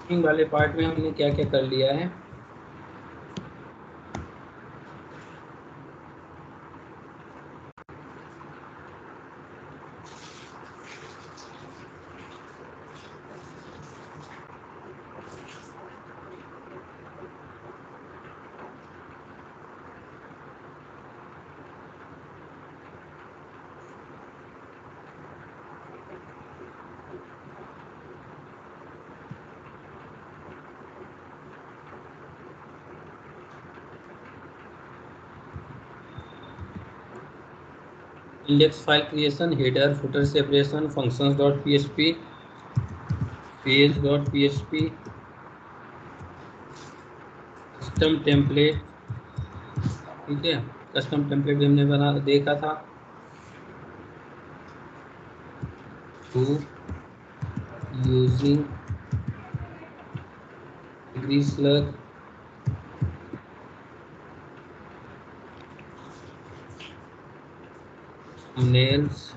वाले पार्ट में हमने क्या क्या कर लिया है। Index file creation, header footer separation, functions dot PHP, page dot PHP, custom template. ठीक है, कस्टम टेम्पलेट भी हमने बना देखा था। टू यूजिंग ग्रीसलर, नेल्स,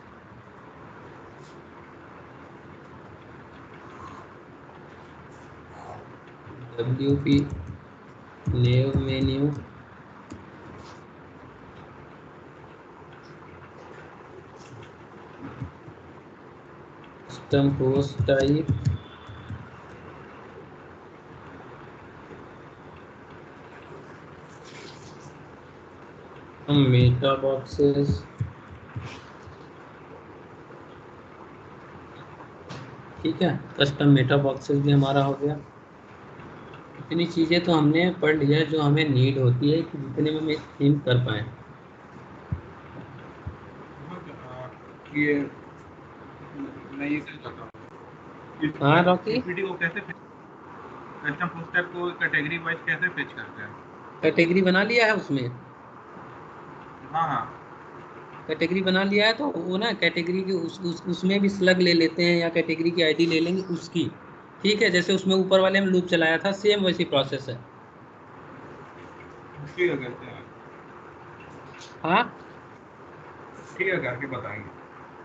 WP nav menu, custom post type, meta boxes. ठीक है, कस्टम मेटा बॉक्सेस भी हमारा हो गया। इतनी चीज़ें तो हमने पढ़ लिया जो हमें नीड होती है कि जितने में हम एक थीम कर पाए। ये मैं ये कहना चाहता हूँ हाँ रॉकी, पीपीटी को कैसे कस्टम पोस्टर को कैटेगरी वाइज कैसे फेच करते हैं? कैटेगरी बना लिया है उसमें। हाँ हाँ। कैटेगरी बना लिया है तो वो ना कैटेगरी की उसमें भी स्लग ले लेते हैं या कैटेगरी की आईडी ले लेंगे उसकी। ठीक है, जैसे उसमें ऊपर वाले में लूप चलाया था, सेम वैसी प्रोसेस है। ठीक है, करते हैं। हाँ ठीक है, करके बताएंगे।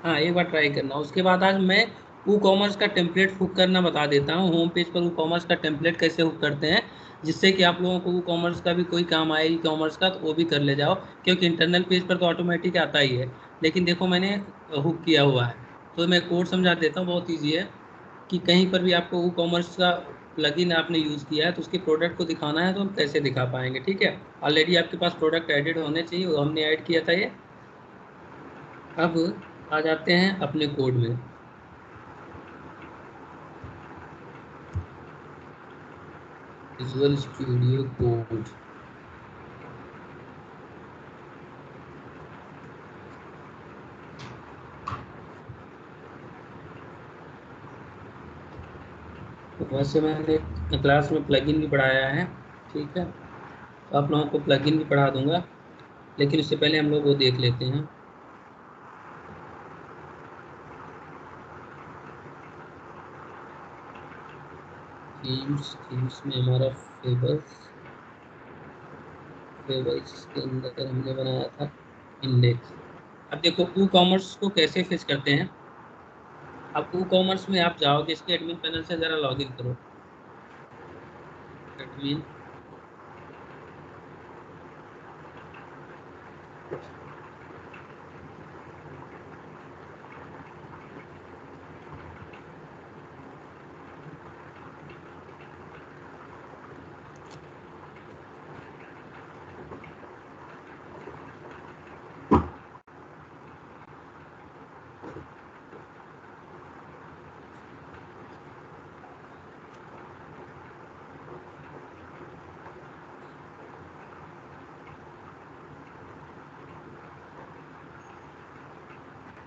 हाँ, एक बार ट्राई करना। उसके बाद आज मैं वो कॉमर्स का टेम्पलेट हुक करना बता देता हूँ। होम पेज पर वो कॉमर्स का टेम्पलेट कैसे हुक करते हैं, जिससे कि आप लोगों को वो कॉमर्स का भी कोई काम आए, ई कॉमर्स का, तो वो भी कर ले जाओ। क्योंकि इंटरनल पेज पर तो ऑटोमेटिक आता ही है, लेकिन देखो मैंने हुक किया हुआ है। तो मैं कोड समझा देता हूँ, बहुत ईजी है। कि कहीं पर भी आपको वो कॉमर्स का प्लगइन आपने यूज़ किया है तो उसके प्रोडक्ट को दिखाना है, तो हम कैसे दिखा पाएंगे। ठीक है, ऑलरेडी आपके पास प्रोडक्ट एडेड होने चाहिए, वो हमने ऐड किया था ये। अब आ जाते हैं अपने कोड में। Visual studio code. वैसे मैंने क्लास में प्लगइन भी पढ़ाया है। ठीक है, तो आप लोगों को प्लगइन भी पढ़ा दूंगा, लेकिन उससे पहले हम लोग वो देख लेते हैं। थीम्स में हमारा फेबल्स, फेबल्स के अंदर हमने बनाया था इंडेक्स। अब देखो ई कॉमर्स को कैसे फेच करते हैं। अब ई कॉमर्स में आप जाओगे, इसके एडमिन पैनल से जरा लॉग इन करो। एडमिन,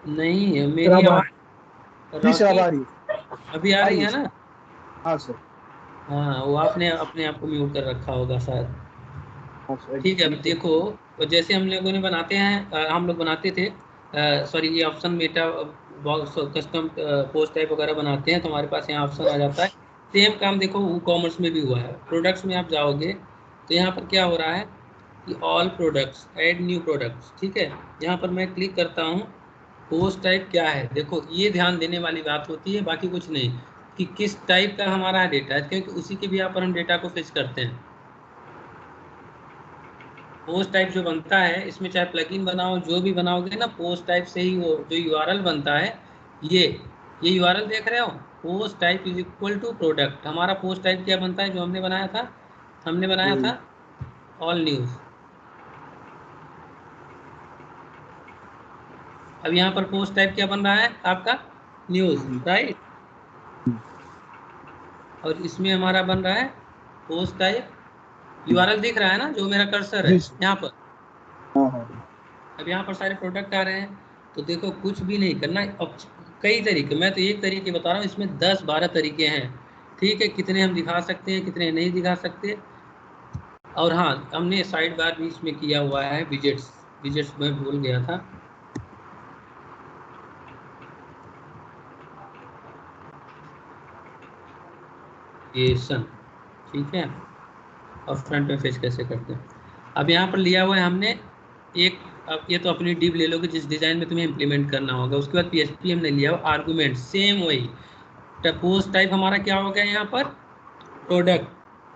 नहीं मेरी अब आवाज जी सर, अब रॉकी आ रही है। अभी आ आ रही रही है है सर। ना। हाँ सर। हाँ, वो आपने अपने आप को म्यूट कर रखा होगा शायद। हाँ सर, ठीक है, अब जी सर। देखो, तो जैसे हम लोगों ने बनाते हैं, हम लोग बनाते थे, सॉरी, ये option Meta box custom post type वगैरह बनाते हैं, तो हमारे पास यहाँ ऑप्शन आ जाता है। सेम काम देखो वो कॉमर्स में भी हुआ है। प्रोडक्ट्स में आप जाओगे तो यहाँ पर क्या हो रहा है कि all products, add new products. ठीक है, यहाँ पर मैं क्लिक करता हूँ। पोस्ट टाइप क्या है, देखो ये ध्यान देने वाली बात होती है, बाकी कुछ नहीं। कि किस टाइप का हमारा डेटा है, क्योंकि उसी के भी यहाँ पर हम डेटा को फेच करते हैं। पोस्ट टाइप जो बनता है इसमें चाहे प्लगइन बनाओ, जो भी बनाओगे ना, पोस्ट टाइप से ही वो जो यूआरएल बनता है, ये यूआरएल देख रहे हो, post type is equal to product. हमारा पोस्ट टाइप क्या बनता है जो हमने बनाया था, ऑल न्यूज। अब यहाँ पर पोस्ट टाइप क्या बन रहा है आपका, न्यूज, राइट। और इसमें हमारा बन रहा है पोस्ट टाइप, यूआरएल दिख रहा है ना जो मेरा कर्सर है यहाँ पर। अब यहाँ पर सारे प्रोडक्ट आ रहे हैं, तो देखो कुछ भी नहीं करना। अब कई तरीके, मैं तो एक तरीके बता रहा हूँ, इसमें 10-12 तरीके हैं, ठीक है। कितने हम दिखा सकते हैं, कितने नहीं दिखा सकते। और हाँ, हमने साइड बार भी इसमें किया हुआ है, विजेट्स मैं भूल गया था। ये सन, ठीक है। और फ्रंट में फेस कैसे करते हैं। अब यहाँ पर लिया हुआ है हमने एक, अब ये तो अपनी डिव ले लोगे जिस डिजाइन में तुम्हें इंप्लीमेंट करना होगा। उसके बाद पीएचपी हमने लिया हुआ आर्गुमेंट, सेम वही। पोस्ट टाइप हमारा क्या हो गया यहाँ पर, प्रोडक्ट,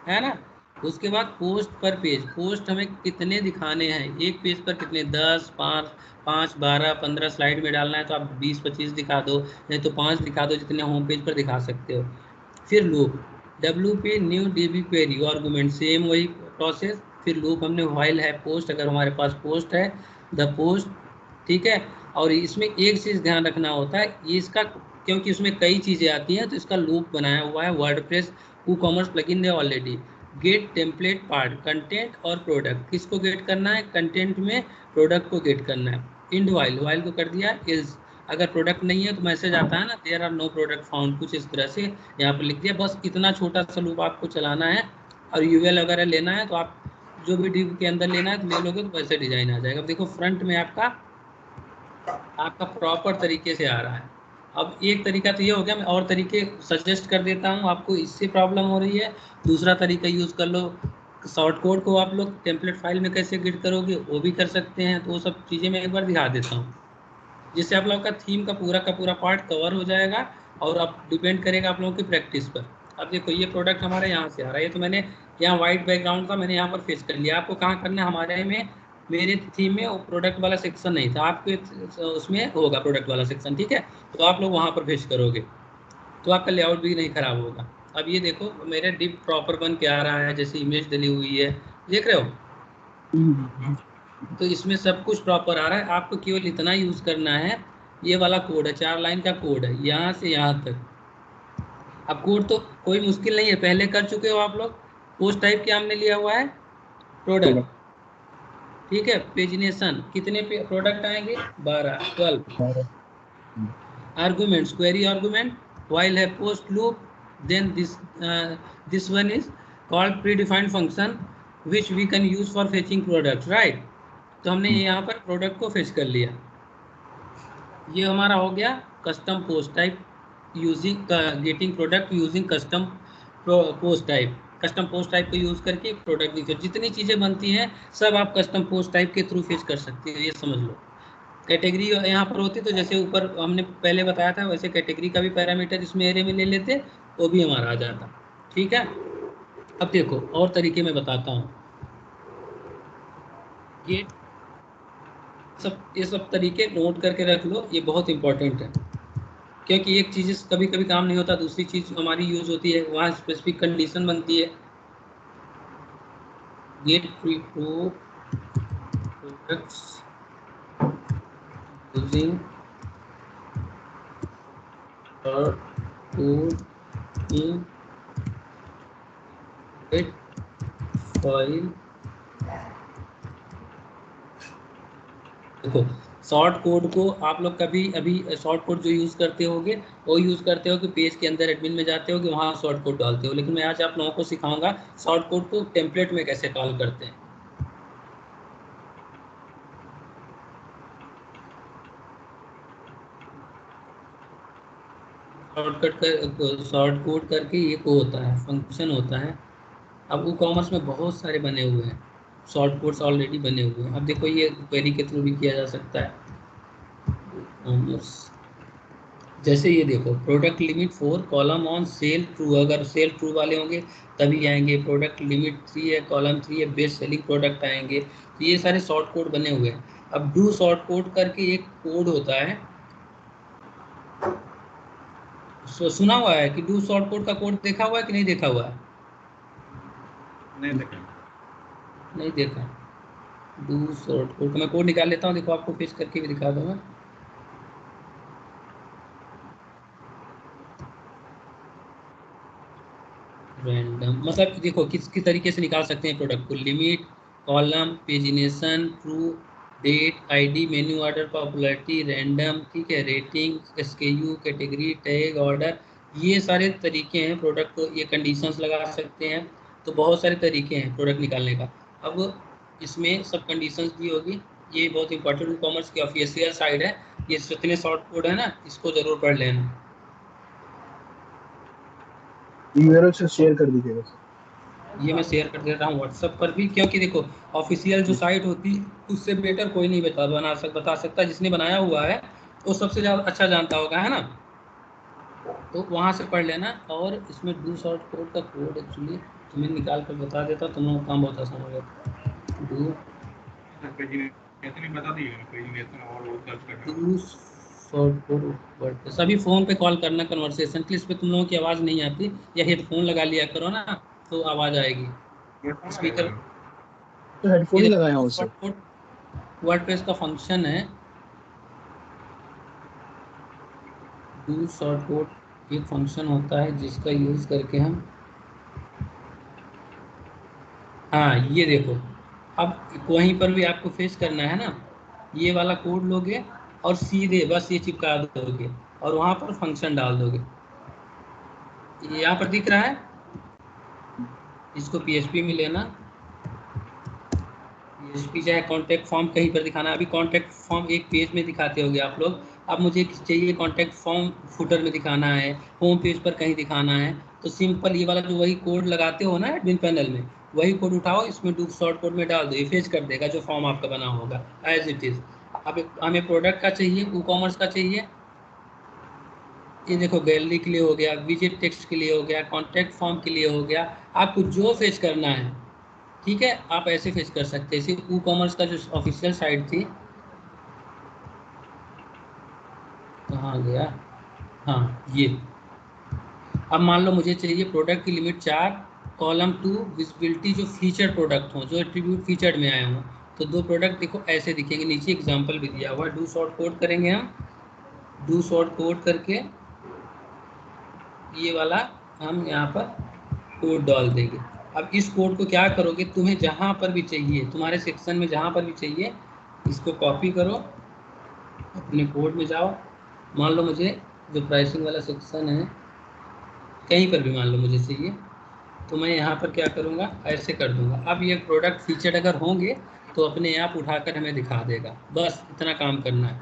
है ना। उसके बाद पोस्ट पर पेज, पोस्ट हमें कितने दिखाने हैं, एक पेज पर कितने, 10, 5, 12, 15 स्लाइड में डालना है तो आप 20-25 दिखा दो, नहीं तो 5 दिखा दो, जितने होम पेज पर दिखा सकते हो। फिर loop, WP new DB query, argument same वही प्रोसेस। फिर लूप हमने व्हाइल है पोस्ट, अगर हमारे पास पोस्ट है, द पोस्ट, ठीक है। और इसमें एक चीज़ ध्यान रखना होता है, ये इसका, क्योंकि उसमें कई चीज़ें आती हैं, तो इसका लूप बनाया हुआ है वर्डप्रेस WooCommerce प्लगइन है already. Get template part, content और प्रोडक्ट, किसको गेट करना है, कंटेंट में प्रोडक्ट को गेट करना है। इंड वाइल, वाइल को कर दिया इज, अगर प्रोडक्ट नहीं है तो मैसेज आता है ना, there are no product found, कुछ इस तरह से यहाँ पर लिख दिया। बस इतना छोटा सा लूप आपको चलाना है। और यूएल वगैरह लेना है तो आप जो भी डिव के अंदर लेना है तो ले लोगे, तो वैसे डिजाइन आ जाएगा। अब देखो फ्रंट में आपका प्रॉपर तरीके से आ रहा है। अब एक तरीका तो ये हो गया, मैं और तरीके सजेस्ट कर देता हूँ आपको, इससे प्रॉब्लम हो रही है, दूसरा तरीका यूज़ कर लो। शॉर्ट कोड को आप लोग टेम्पलेट फाइल में कैसे गिट करोगे वो भी कर सकते हैं, तो वो सब चीज़ें मैं एक बार दिखा देता हूँ, जिससे आप लोगों का थीम का पूरा पार्ट कवर हो जाएगा। और अब डिपेंड करेगा आप लोगों की प्रैक्टिस पर। अब देखो ये प्रोडक्ट हमारे यहाँ से आ रहा है, ये तो मैंने यहाँ वाइट बैकग्राउंड था, मैंने यहाँ पर फेस कर लिया। आपको कहाँ करना है, हमारे में, मेरे थीम में वो प्रोडक्ट वाला सेक्शन नहीं था, आपके उसमें होगा प्रोडक्ट वाला सेक्शन, ठीक है। तो आप लोग वहाँ पर फेस करोगे तो आपका लेआउट भी नहीं खराब होगा। अब ये देखो मेरे डिप प्रॉपर बन के आ रहा है, जैसे इमेज डली हुई है, देख रहे हो। तो इसमें सब कुछ प्रॉपर आ रहा है, आपको केवल इतना यूज़ करना है, ये वाला कोड है, 4 लाइन का कोड है, यहाँ से यहाँ तक। अब कोड तो कोई मुश्किल नहीं है, पहले कर चुके हो आप लोग। पोस्ट टाइप क्या हमने लिया हुआ है, प्रोडक्ट, ठीक है। पेजिनेशन, कितने प्रोडक्ट आएंगे, 12। आर्गुमेंट्स, क्वेरी आर्गुमेंट, while है post loop, then this one is called predefined function which we can use for fetching products, right। तो हमने यहाँ पर प्रोडक्ट को फेच कर लिया। ये हमारा हो गया custom post type using getting product using custom post type. Custom post type को यूज़ करके प्रोडक्ट दिखे, जितनी चीज़ें बनती हैं सब आप कस्टम पोस्ट टाइप के थ्रू फेच कर सकते हो, ये समझ लो। कैटेगरी यहाँ पर होती तो जैसे ऊपर हमने पहले बताया था, वैसे कैटेगरी का भी पैरामीटर इसमें एरे में ले लेते, वो भी हमारा आ जाता, ठीक है। अब देखो और तरीके में बताता हूँ, ये सब तरीके नोट करके रख लो, ये बहुत इंपॉर्टेंट है। क्योंकि एक चीज़ कभी कभी काम नहीं होता, दूसरी चीज़ हमारी यूज होती है, वहाँ स्पेसिफिक कंडीशन बनती है। Get free to products using और टू इन गेट फाइल। देखो शॉर्ट कोड को आप लोग कभी अभी शॉर्ट कोड जो यूज़ करते होगे वो यूज़ करते हो कि पेज के अंदर एडमिन में जाते हो कि वहाँ शॉर्ट कोड डालते हो, लेकिन मैं आज आप लोगों को सिखाऊंगा शॉर्ट कोड को टेम्पलेट में कैसे कॉल करते हैं। शॉर्ट कोड करके एक वो होता है, फंक्शन होता है। अब WooCommerce में बहुत सारे बने हुए हैं, शॉर्ट कोड्स ऑलरेडी बने हुए हैं। अब देखो ये क्वेरी के थ्रू भी किया जा सकता है। WooCommerce जैसे ये देखो product limit 4 column on sale true, अगर सेल ट्रू वाले होंगे तभी आएंगे। प्रोडक्ट लिमिट 3 है, कॉलम 3 है, बेस्ट सेलिंग प्रोडक्ट आएंगे। तो ये सारे शॉर्ट कोड बने हुए हैं। अब डू शॉर्ट कोड करके एक कोड होता है, सुना हुआ है कि डू शॉर्ट कोड का कोड देखा हुआ है कि नहीं देखा हुआ है? नहीं देखा। नहीं देखा। डू शॉर्ट कोड का मैं कोड निकाल लेता हूँ, देखो आपको पेश करके भी दिखा दूंगा। रैंडम मतलब देखो किस तरीके से निकाल सकते हैं प्रोडक्ट को। Limit, column, pagination, true, date, ID, menu order, popularity, random, ठीक है, rating, SKU, category, tag, order, ये सारे तरीके हैं प्रोडक्ट को। ये कंडीशंस लगा सकते हैं। तो बहुत सारे तरीके हैं प्रोडक्ट निकालने का। अब इसमें सब कंडीशंस भी होगी। ये बहुत इंपॉर्टेंट ई कॉमर्स की ऑफिशियल साइट है। ये जितने शॉर्ट कोड है ना, इसको जरूर पढ़ लेना। यूआरएल से शेयर कर दीजिएगा सर। ये मैं शेयर कर देता हूँ व्हाट्सएप पर भी, क्योंकि देखो ऑफिशियल जो साइट होती उससे बेटर कोई नहीं बता सकता। जिसने बनाया हुआ है वो सबसे ज़्यादा अच्छा जानता होगा, है ना। तो वहाँ से पढ़ लेना। और इसमें डू शॉर्ट कोड का कोड एक्चुअली तुम्हें निकाल कर बता देता, तुम लोगों का काम बहुत आसान हो जाता। डू पेजिनेशन ही बता दीजिएगा, पेजिनेशन और वो सर्च करना डू शॉर्ट कोड वर्ड पे। सभी फ़ोन पे कॉल करना कन्वर्सेशन के लिए, इस पर तुम लोगों की आवाज़ नहीं आती, या हेडफोन लगा लिया करो ना तो आवाज़ आएगी। ये स्पीकर, तो ये हेडफोन ही लगाया देखो हूँ सर। शॉर्ट कोड वर्डप्रेस का फंक्शन है। डू शॉर्ट कोड एक फंक्शन होता है जिसका यूज करके हम, हाँ ये देखो, अब वहीं पर भी आपको फेस करना है ना। ये वाला कोड लोगे और सीधे बस ये चिपका दोगे और वहाँ पर फंक्शन डाल दोगे। ये यहाँ पर दिख रहा है, इसको पीएचपी में लेना। पीएचपी चाहे कॉन्टैक्ट फॉर्म कहीं पर दिखाना। अभी कॉन्टैक्ट फॉर्म एक पेज में दिखाते होगे आप लोग। अब मुझे चाहिए कॉन्टैक्ट फॉर्म फुटर में दिखाना है, होम पेज पर कहीं दिखाना है। तो सिंपल ये वाला जो वही कोड लगाते हो ना एडमिन पैनल में, वही कोड उठाओ, इसमें डू शॉर्ट कोड में डाल दो, ये फेच कर देगा जो फॉर्म आपका बना होगा एज इट इज़। अब हमें प्रोडक्ट का चाहिए, ई कॉमर्स का चाहिए। ये देखो गैलरी के लिए हो गया, विजिट टेक्स्ट के लिए हो गया, कॉन्टैक्ट फॉर्म के लिए हो गया। आपको जो फेच करना है, ठीक है, आप ऐसे फेच कर सकते हैं। इसी ई कॉमर्स का जो ऑफिशियल साइट थी, कहाँ गया, हाँ ये। अब मान लो मुझे चाहिए प्रोडक्ट की लिमिट 4, कॉलम 2 विजिबिलिटी, जो फीचर प्रोडक्ट हों, जो एट्रीब्यूट फीचर्ड में आए हों। तो दो प्रोडक्ट देखो ऐसे दिखेंगे, नीचे एग्जांपल भी दिया हुआ है। डू शॉर्ट कोड करेंगे हम, डू शॉर्ट कोड करके ये वाला हम यहाँ पर कोड डाल देंगे। अब इस कोड को क्या करोगे, तुम्हें जहाँ पर भी चाहिए, तुम्हारे सेक्शन में जहाँ पर भी चाहिए, इसको कॉपी करो, अपने कोड में जाओ। मान लो मुझे जो प्राइसिंग वाला सेक्शन है कहीं पर भी मान लो मुझे चाहिए, तो मैं यहाँ पर क्या करूँगा, ऐसे कर दूँगा। अब ये प्रोडक्ट फीचर्ड अगर होंगे तो अपने आप उठाकर हमें दिखा देगा। बस इतना काम करना है,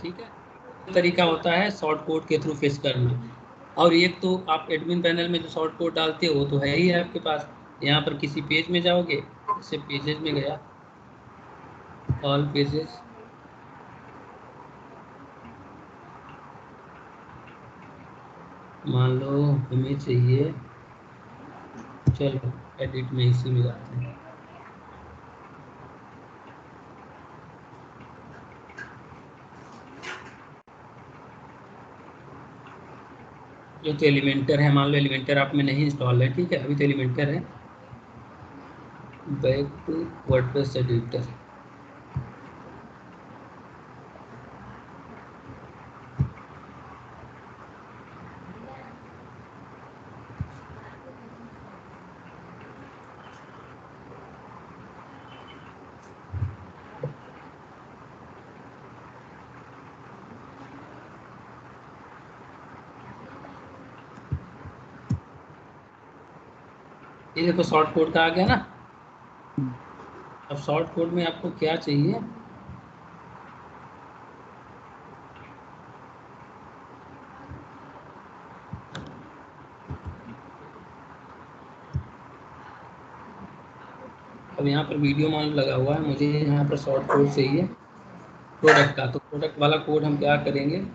ठीक है। तरीका होता है शॉर्ट कोड के थ्रू फेच करना। और एक तो आप एडमिन पैनल में जो शॉर्ट कोड डालते हो वो तो है ही है आपके पास। यहाँ पर किसी पेज में जाओगे, जैसे पेजेस में गया, ऑल पेजेस, मान लो हमें चाहिए, चलो एडिट में इसी में जाते हैं। ये तो एलिमेंटर है, मान लो एलिमेंटर आप में नहीं इंस्टॉल है, ठीक है, अभी तो एलिमेंटर है। Back to WordPress editor. ये देखो शॉर्ट कोड का आ गया ना। अब शॉर्ट कोड में आपको क्या चाहिए, अब यहाँ पर वीडियो मान लगा हुआ है, मुझे यहाँ पर शॉर्ट कोड चाहिए प्रोडक्ट का। तो प्रोडक्ट वाला कोड हम क्या करेंगे,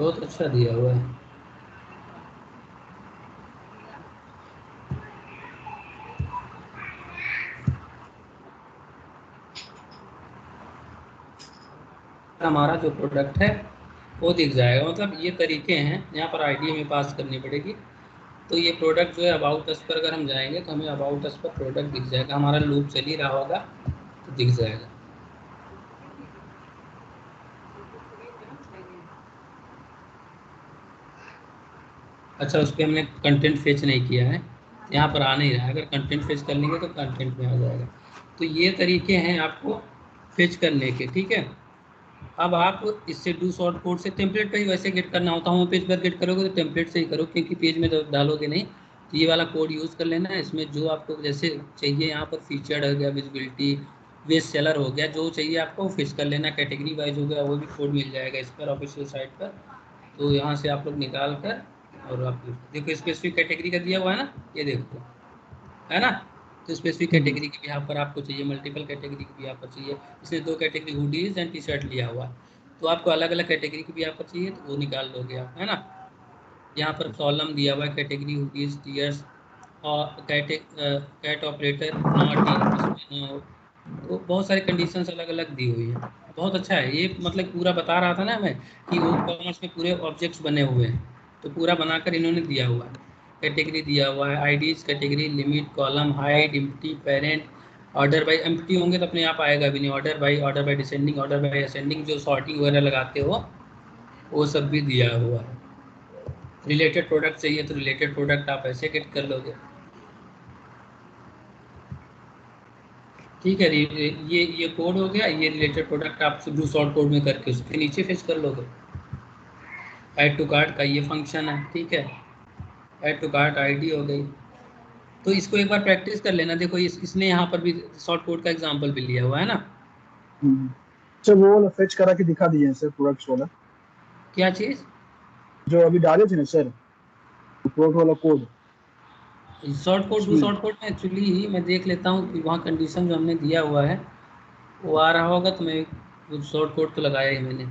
बहुत अच्छा दिया हुआ है। हमारा जो प्रोडक्ट है वो दिख जाएगा। मतलब ये तरीके हैं, यहाँ पर आईडी हमें पास करनी पड़ेगी। तो ये प्रोडक्ट जो है अबाउट अस पर अगर हम जाएंगे तो हमें अबाउट अस पर प्रोडक्ट दिख जाएगा, हमारा लूप चल ही रहा होगा तो दिख जाएगा। अच्छा, उस पर हमने कंटेंट फेच नहीं किया है, यहाँ पर आ नहीं रहा है। अगर कंटेंट फेच कर लेंगे तो कंटेंट में आ जाएगा। तो ये तरीके हैं आपको फेच करने के, ठीक है। अब आप इससे डू शॉर्ट कोड से टेम्पलेट पे ही वैसे गेट करना होता है। होम पेज पर गेट करोगे तो टेम्पलेट से ही करो, क्योंकि पेज में तो डालोगे नहीं। तो ये वाला कोड यूज़ कर लेना है। इसमें जो आपको जैसे चाहिए, यहाँ पर फीचर्ड हो गया, विजिबिलिटी, बेस्ट सेलर हो गया, जो चाहिए आपको वो फिक्स कर लेना। कैटेगरी वाइज हो गया, वो भी कोड मिल जाएगा इस पर ऑफिशियल साइट पर। तो यहाँ से आप लोग निकाल कर और आप देखो स्पेसिफिक कैटेगरी का दिया हुआ है ना, ये देखो, है ना। तो स्पेसिफिक कैटेगरी के भी यहाँ पर आपको चाहिए, मल्टीपल कैटेगरी की भी यहाँ पर चाहिए। इसने 2 category hoodies and T shirt लिया हुआ है, तो आपको अलग अलग कैटेगरी की भी यहाँ पर चाहिए तो वो निकाल दोगे आप, है ना। यहाँ पर कॉलम दिया हुआ है, कैटेगरी हुडीज, टीयर्स और कैट ऑपरेटर नॉट इन। तो बहुत सारी कंडीशंस अलग अलग दी हुई है। बहुत अच्छा है ये। मतलब पूरा बता रहा था ना मैं कि वो कॉमर्स में पूरे ऑब्जेक्ट्स बने हुए हैं, तो पूरा बनाकर इन्होंने दिया हुआ है। कैटेगरी दिया हुआ है, IDs, category, limit, column, height, empty, parent, order by. Empty होंगे तो अपने आप आएगा भी नहीं। Order by descending, order by ascending, जो सॉर्टिंग वगैरह लगाते हो वो सब भी दिया हुआ है। रिलेटेड प्रोडक्ट चाहिए तो रिलेटेड प्रोडक्ट आप ऐसे गेट कर लोगे, ठीक है। ये कोड हो गया। ये रिलेटेड प्रोडक्ट आप डू शॉर्ट कोड में करके उसके नीचे फेच कर लोगे। ऐड टू कार्ट का ये फंक्शन है, ठीक है। ऐड टू कार्ट आईडी हो गई। तो इसको एक बार प्रैक्टिस कर लेना। देखो इसने यहाँ पर भी शॉर्ट कोड का एग्जांपल भी लिया हुआ है ना। अच्छा, वो वाला फेच करा के दिखा दिए हैं सर, प्रोडक्ट्स वाला क्या चीज़? जो अभी डाले थे ना सर, प्रोडक्ट वाला कोड शॉर्ट कोड, डू उसमें। शॉर्ट कोड में एक्चुअली मैं देख लेता हूँ कि वहाँ कंडीशन जो हमने दिया हुआ है वो आ रहा होगा। तो मैं शॉर्ट कोड तो लगाया ही मैंने।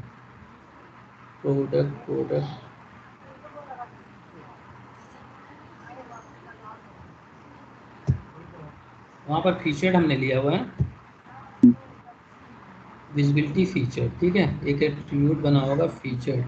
प्रोडक्ट वहाँ पर फीचर्ड हमने लिया हुआ है, विजिबिलिटी फीचर, ठीक है। एक एट्रीब्यूट बना होगा फीचर।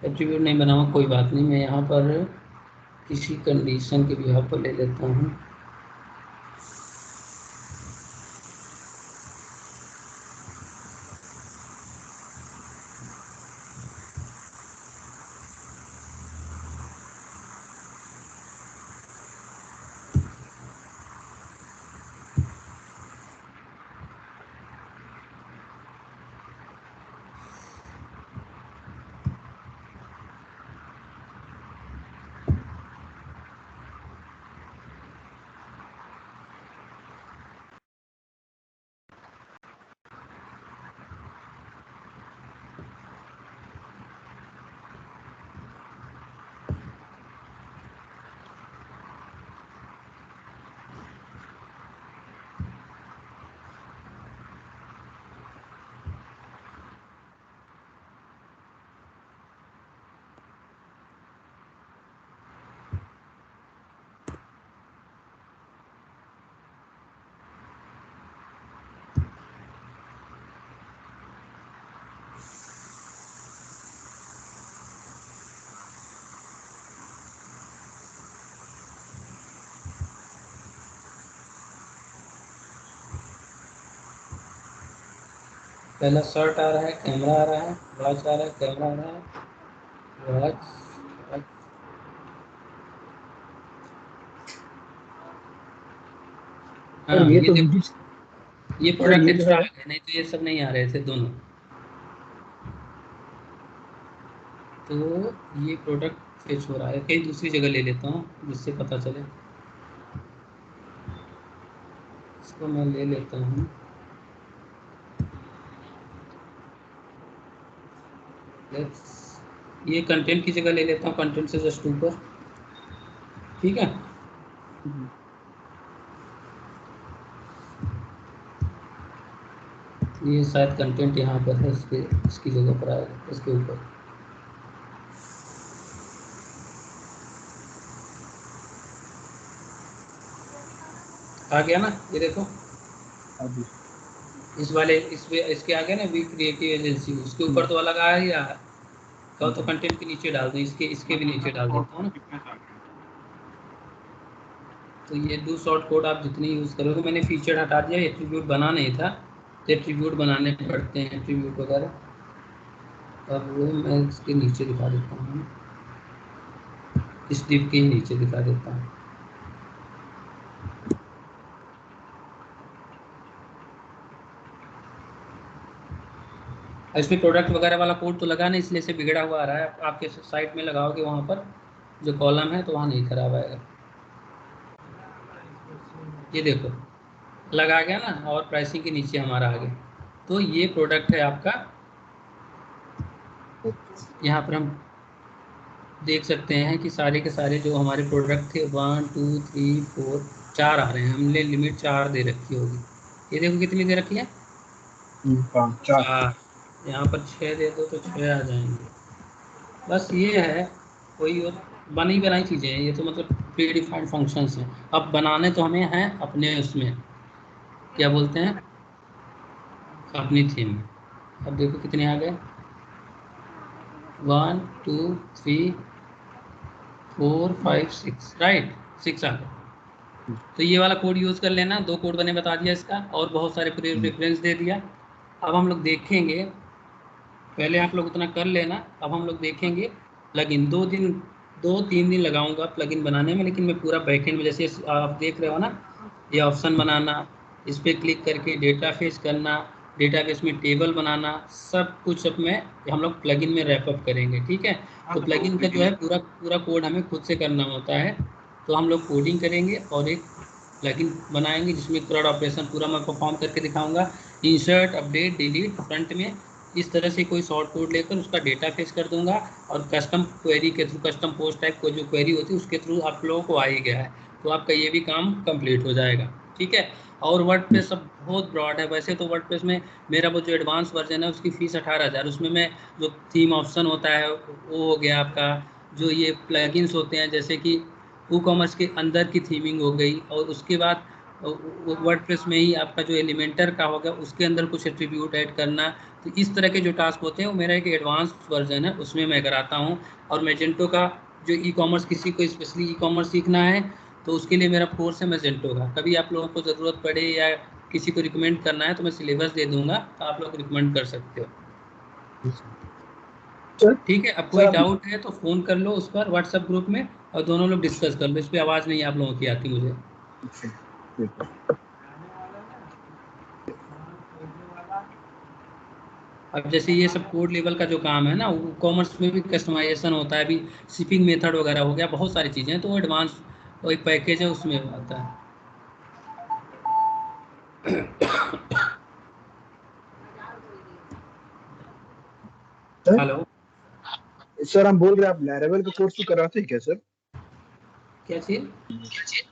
एट्रीब्यूट नहीं बना हुआ, कोई बात नहीं। मैं यहाँ पर किसी कंडीशन के भी यहाँ पर ले लेता हूँ। पहला शर्ट आ रहा है, कैमरा आ रहा है, वॉच आ रहा है, कैमरा आ रहा है, वॉच। सर हाँ ये ये तो देखो, वीडियो। ये सर प्रोडक्ट ये जो एक्स्ट्रा आ है, गए, नहीं तो ये सब नहीं आ रहे थे दोनों। तो ये प्रोडक्ट फेच हो रहा है, कहीं दूसरी जगह ले लेता हूँ जिससे पता चले। इसको मैं ले लेता हूँ, ये कंटेंट की जगह ले लेता हूँ, कंटेंट से जस्ट ऊपर। ठीक है, ये शायद कंटेंट यहाँ पर है, इसके इसकी जगह पर आएगा, इसके ऊपर। आ गया ना, ये देखो, अभी इस वाले इसके आगे ना वी क्रिएटिव एजेंसी, उसके ऊपर तो अलग आ ही रहा है। कहो तो कंटेंट के नीचे डाल दूँ, इसके इसके भी नीचे डाल देता हूँ ना। कितने आ गए? तो ये डू शॉर्ट कोड आप जितनी यूज़ करोगे, मैंने फीचर हटा दिया, एट्रीब्यूट बना नहीं था, तो एट्रीब्यूट बनाने पड़ते हैं, एट्रीब्यूट वगैरह। अब वो मैं इसके नीचे दिखा देता हूँ, इस डिप के नीचे दिखा देता हूँ। इसमें प्रोडक्ट वगैरह वाला कोड तो लगा नहीं, इसलिए से बिगड़ा हुआ आ रहा है। आपके साइट में लगाओगे वहाँ पर जो कॉलम है, तो वहाँ नहीं खराब आएगा। ये देखो, लगा गया ना, और प्राइसिंग के नीचे हमारा आ गया। तो ये प्रोडक्ट है आपका, यहाँ पर हम देख सकते हैं कि सारे के सारे जो हमारे प्रोडक्ट थे 1 2 3 4 4 आ रहे हैं, हमने लिमिट 4 दे रखी होगी। ये देखो कितनी दे रखी है, 5 4। 4। यहाँ पर 6 दे दो तो 6 आ जाएंगे। बस ये है, कोई और बनी बनाई चीज़ें हैं ये, तो मतलब प्री डिफाइंड फंक्शंस हैं। अब बनाने तो हमें हैं अपने उसमें, क्या बोलते हैं, अपनी थीम में। अब देखो कितने आ गए, 1 2 3 4 5 6, राइट, 6 आ गए। तो ये वाला कोड यूज़ कर लेना, 2 कोड मैंने बता दिया इसका, और बहुत सारे रेफरेंस दे दिया। अब हम लोग देखेंगे, पहले आप लोग उतना कर लेना। अब हम लोग देखेंगे प्लगइन, 2-3 दिन लगाऊंगा प्लगइन बनाने में, लेकिन मैं पूरा बैकएंड में, जैसे आप देख रहे हो ना, ये ऑप्शन बनाना, इस पर क्लिक करके डेटा फेच करना, डेटाबेस में टेबल बनाना, सब कुछ अब मैं हम लोग प्लगइन में रैपअप करेंगे। ठीक है, तो प्लगइन का जो है पूरा पूरा कोड हमें खुद से करना होता है। तो हम लोग कोडिंग करेंगे और एक प्लगइन बनाएंगे जिसमें CRUD ऑपरेशन पूरा मैं परफॉर्म करके दिखाऊंगा। इंसर्ट, अपडेट, डिलीट, फ्रंट में इस तरह से कोई शॉर्ट कोड लेकर उसका डेटा फेच कर दूंगा, और कस्टम क्वेरी के थ्रू, कस्टम पोस्ट टाइप को जो क्वेरी होती है उसके थ्रू आप लोगों को आ ही गया है, तो आपका ये भी काम कंप्लीट हो जाएगा। ठीक है, और वर्डप्रेस सब बहुत ब्रॉड है। वैसे तो वर्डप्रेस में मेरा वो जो एडवांस वर्जन है उसकी फ़ीस 18,000, उसमें मैं जो थीम ऑप्शन होता है वो हो गया आपका, जो ये प्लगइन्स होते हैं जैसे कि ई कॉमर्स के अंदर की थीमिंग हो गई, और उसके बाद वर्डप्रेस में ही आपका जो एलिमेंटर का होगा उसके अंदर कुछ एट्रीब्यूट ऐड करना। तो इस तरह के जो टास्क होते हैं वो मेरा एक एडवांस वर्जन है, उसमें मैं कराता हूँ। और मैजेंटो का जो ई कॉमर्स, किसी को स्पेशली ई कॉमर्स सीखना है तो उसके लिए मेरा कोर्स है मैजेंटो का। कभी आप लोगों को ज़रूरत पड़े या किसी को रिकमेंड करना है तो मैं सिलेबस दे दूंगा, तो आप लोग रिकमेंड कर सकते हो। सर ठीक है, अब कोई सर आप डाउट है तो फ़ोन कर लो उस पर व्हाट्सएप ग्रुप में, और दोनों लोग डिस्कस कर लो। इस पर आवाज़ नहीं आप लोगों की आती मुझे। ठीक है। अब जैसे ये सब कोड लेवल का जो काम है ना, वो कॉमर्स में भी कस्टमाइजेशन होता है, अभी शिपिंग मेथड वगैरह हो गया, बहुत सारी चीज़ें हैं, तो वो एडवांस एक पैकेज है उसमें आता है। सर हेलो, सर हम बोल रहे हैं, आप लैरावेल का कोर्स भी कराते हैं क्या सर? क्या चीज़?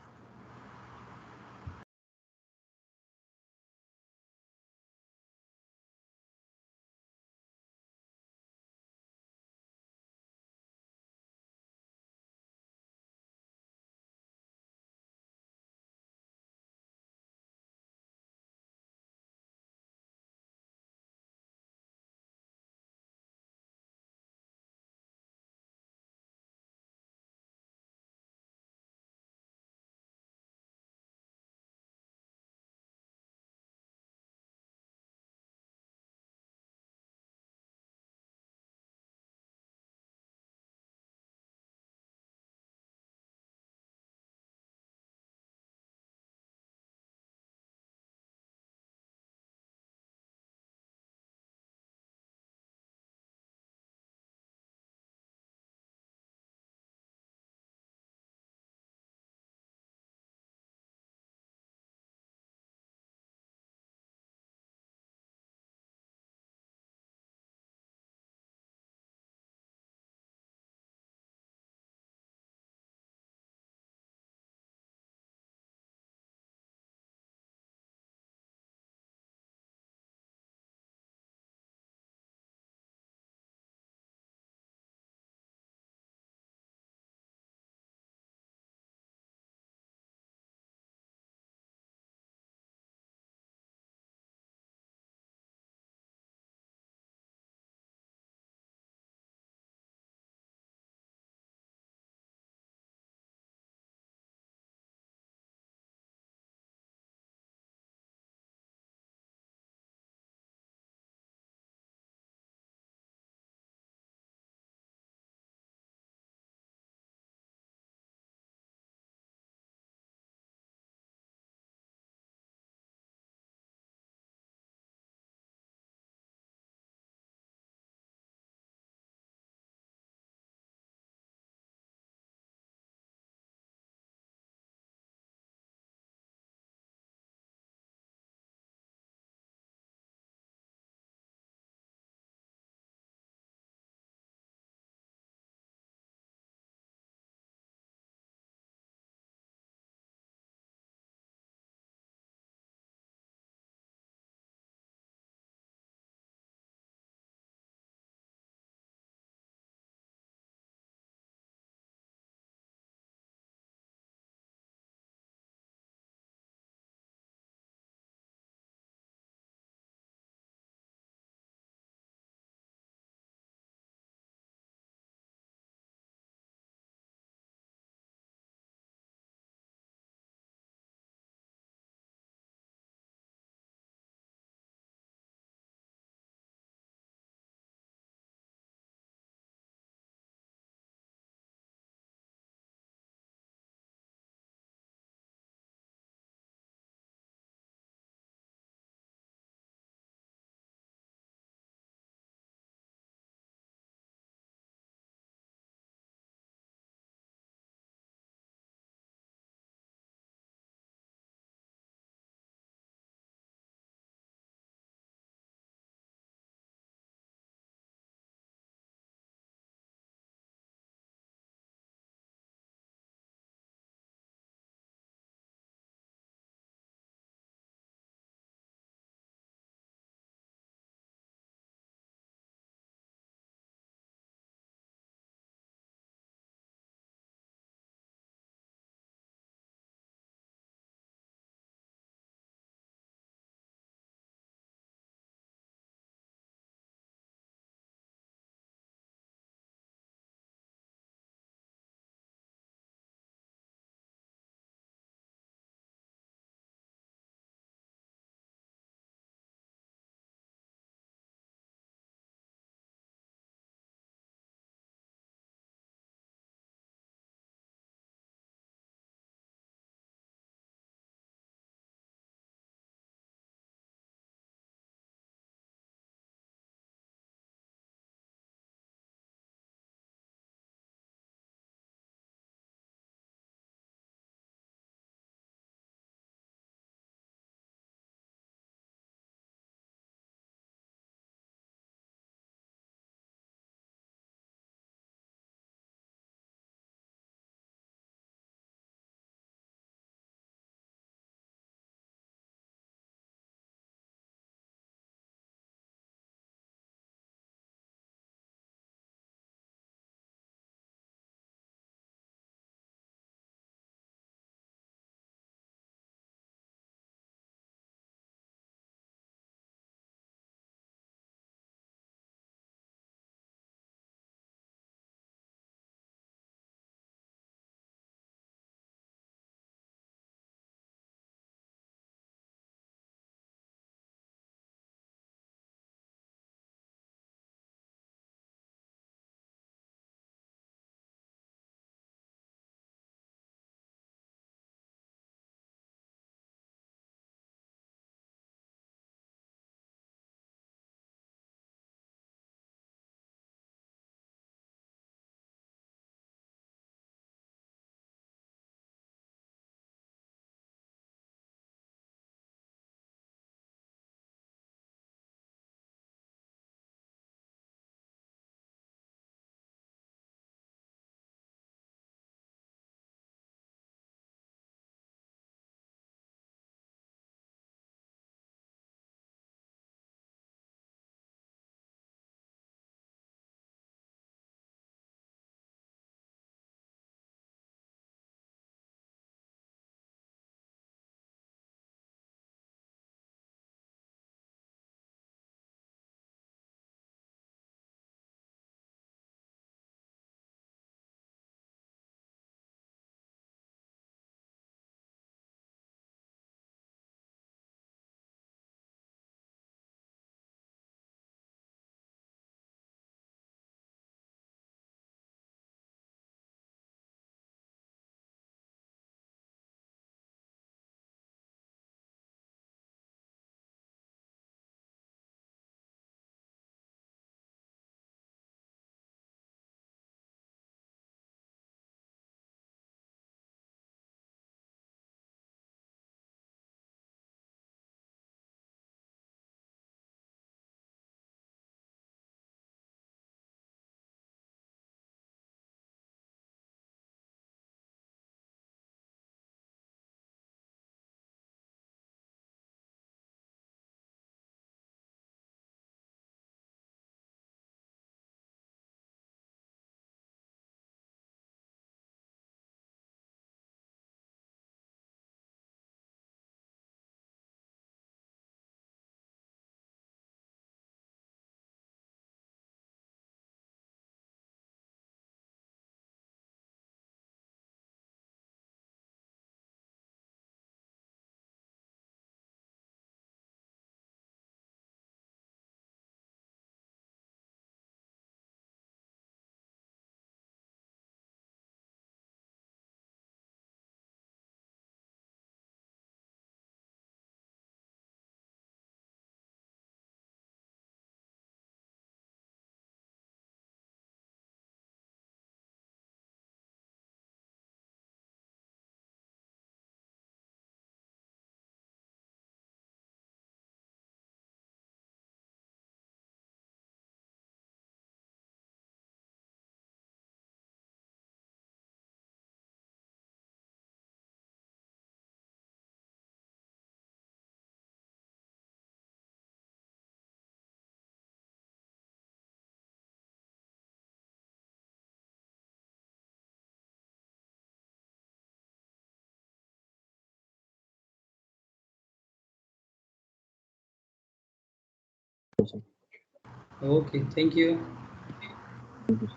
Okay, thank you. Thank you.